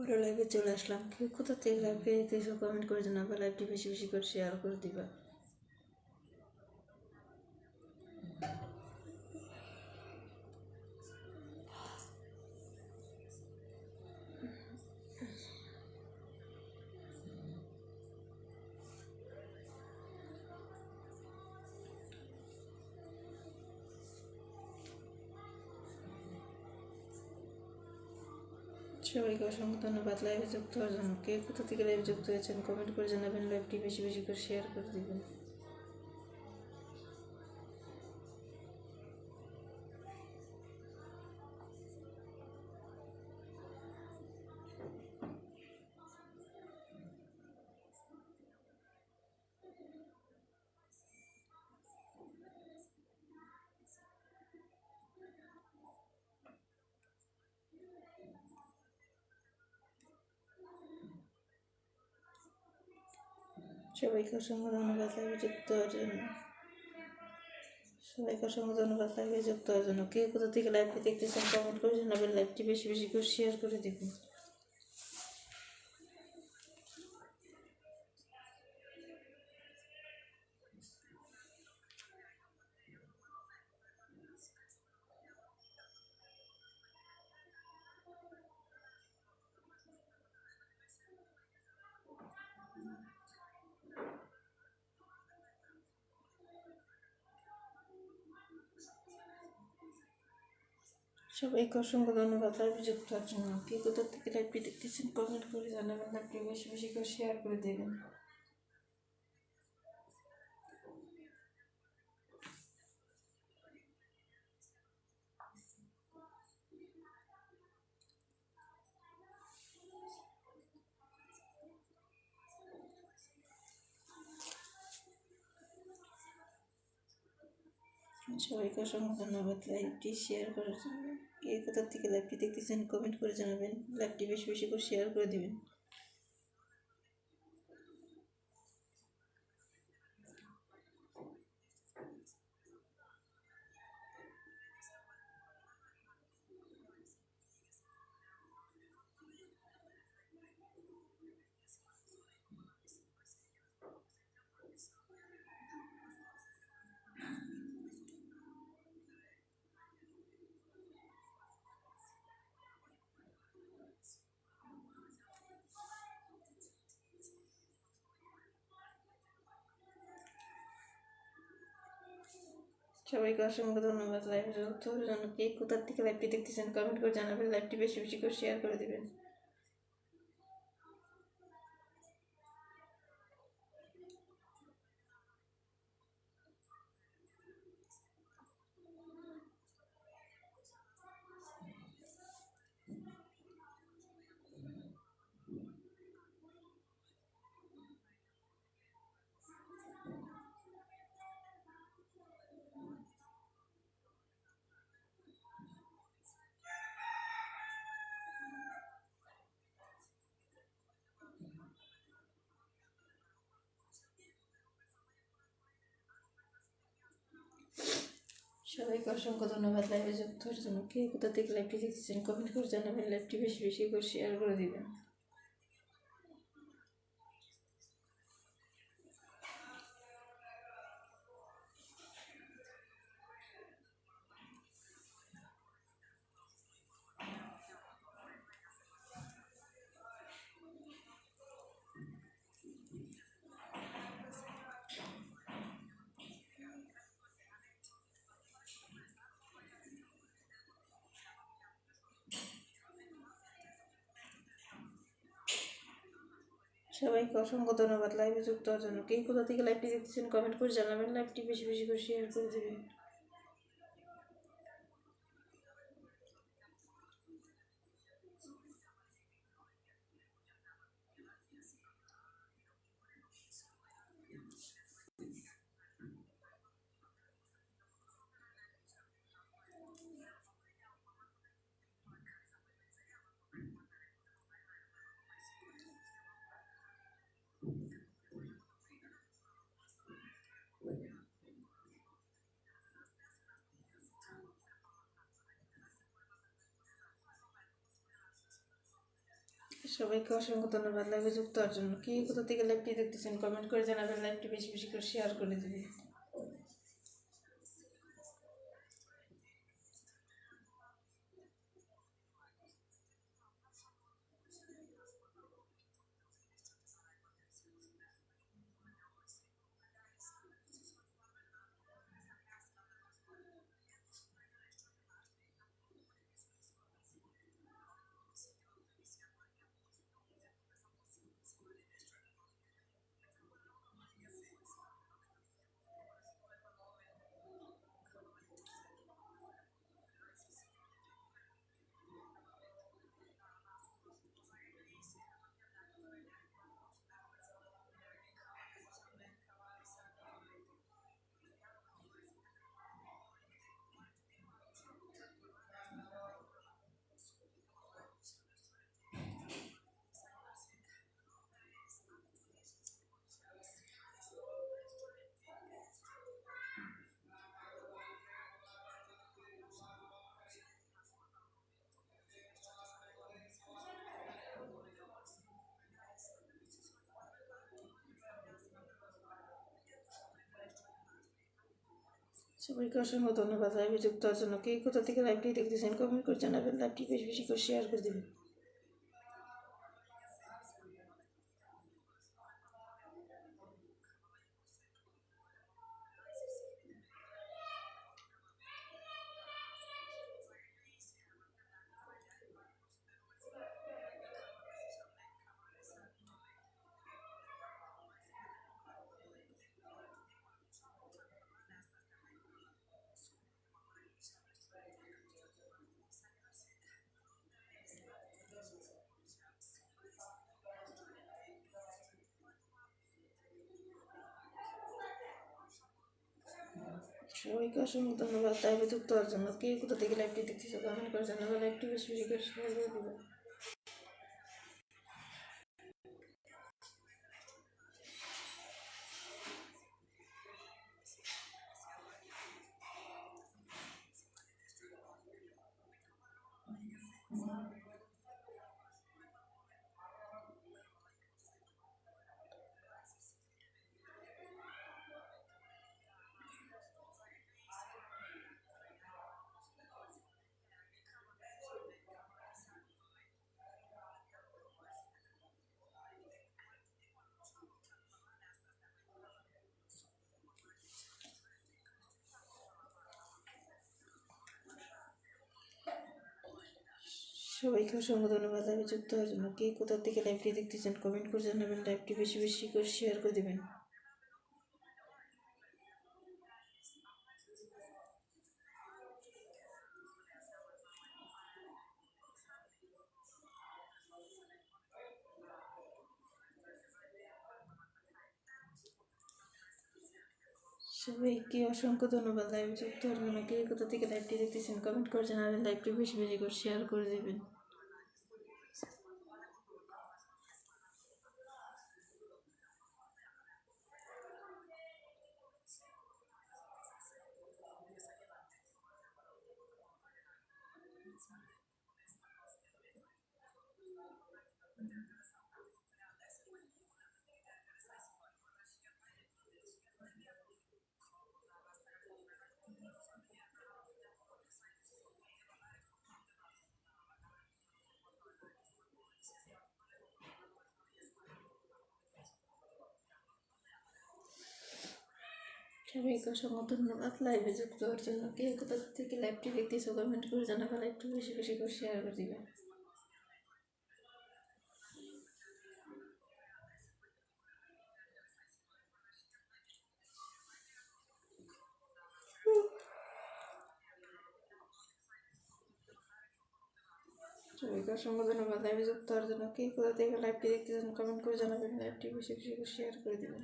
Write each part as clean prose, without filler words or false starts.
আমরা লাইভে চলে আসলাম। কেউ কোথা থেকে লাইভে কিছু কমেন্ট করে জানাবে, লাইভটি বেশি বেশি করে শেয়ার করে দিবা। সবাইকে অসংখ্য ধন্যবাদ লাইভে যুক্ত হওয়ার জন্য। কে কোথা থেকে লাইভে যুক্ত হয়েছেন কমেন্ট করে জানাবেন, লাইভটি বেশি বেশি করে শেয়ার করে দিবেন। সবাইকে অসংখ্য ধন্যবাদ লাইভে যুক্ত হওয়ার জন্য। সবাইকে অসংখ্য ধন্যবাদ লাইভে যুক্ত হওয়ার জন্য। কে কোথা থেকে লাইভটি দেখতেছেন কমেন্ট করে জানাবেন, লাইভটি বেশি বেশি করে শেয়ার করে দিবেন। সবাইকে অসংখ্য ধন্যবাদ লাইভে যুক্ত হওয়ার জন্য। কে কোথা থেকে লাইভটি দেখতেছেন কমেন্ট করে জানাবেন, লাইভটি বেশি বেশি করে শেয়ার করে দেবেন। সবাইকে অসংখ্য ধন্যবাদ লাইভটি শেয়ার করার জন্য। কে কোথা থেকে লাইভটি দেখতেছেন কমেন্ট করে জানাবেন, লাইভটি বেশি বেশি করে শেয়ার করে দিবেন। সবাইকে অসংখ্য ধন্যবাদ লাইভে যুক্ত হওয়ার জন্য। কে কোথা থেকে লাইভটি দেখতেছেন কমেন্ট করে জানাবেন, লাইভটি বেশি বেশি করে শেয়ার করে দিবেন। সবাইকে অসংখ্য ধন্যবাদ লাইভে যুক্ত হওয়ার জন্য। কে কোথা থেকে লাইভটি দেখতেছেন কমেন্ট করে জানাবেন, লাইভটি বেশি বেশি করে শেয়ার করে দিবেন। সবাইকে অসংখ্য ধন্যবাদ লাইভে যুক্ত হওয়ার জন্য। কে কোথা থেকে লাইভটি দেখতেছেন কমেন্ট করে জানাবেন, লাইভটি বেশি বেশি করে শেয়ার করে দেবেন। সবাইকে অসংখ্য ধন্যবাদ লাইভে যুক্ত হওয়ার জন্য। কে কোথা থেকে লাইভটি দেখতেছেন কমেন্ট করে জানাবেন, লাইভটি বেশি বেশি করে শেয়ার করে দেবেন। সবাইকে অসংখ্য ধন্যবাদ লাইভে যুক্ত হওয়ার জন্য। কে কোথা থেকে লাইভটি দেখতেছেন কমেন্ট করে জানাবেন, লাইভটি বেশি বেশি করে শেয়ার করে দেবেন। সবাইকে অসংখ্য ধন্যবাদ লাইভে যুক্ত হওয়ার জন্য। কে কোথা থেকে লাইভটি দেখতেছে কমেন্ট করে জানাবেন, লাইভটি বেশি বেশি করে শেয়ার করে দেবেন। সবাইকে অসংখ্য ধন্যবাদ লাইভে যুক্ত হওয়ার জন্য। কে কোথা থেকে লাইভটি দেখতেছেন কমেন্ট করে জানাবেন, লাইভটি বেশি বেশি করে শেয়ার করে দেবেন। সবাইকে অসংখ্য ধন্যবাদ লাইভে যুক্ত হওয়ার জন্য। কে কোথা থেকে লাইভটি দেখতেছেন কমেন্ট করে জানাবেন, লাইভটি বেশি বেশি করে শেয়ার করে দেবেন। সবাইকে অসংখ্য ধন্যবাদ লাইভে যুক্ত হওয়ার জন্য। কে কোথা থেকে লাইভটি দেখতেছো কমেন্ট করে জানাবেন, লাইভটি বেশি বেশি করে শেয়ার করে দিবেন। সবাইকে অসংখ্য ধন্যবাদ লাইভে যুক্ত হওয়ার জন্য। কে কোথা থেকে লাইভটি দেখতেছেন কমেন্ট করে জানাবেন, লাইভটি বেশি বেশি করে শেয়ার করে দেবেন।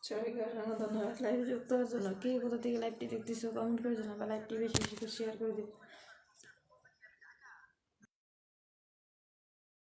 সবাইকে অসংখ্য ধন্যবাদ লাইভে যুক্ত হওয়ার জন্য। কে কোথা থেকে লাইভটি দেখতেছো কমেন্ট করে জানাবে, লাইভটি বেশি বেশি করে শেয়ার করে দিও।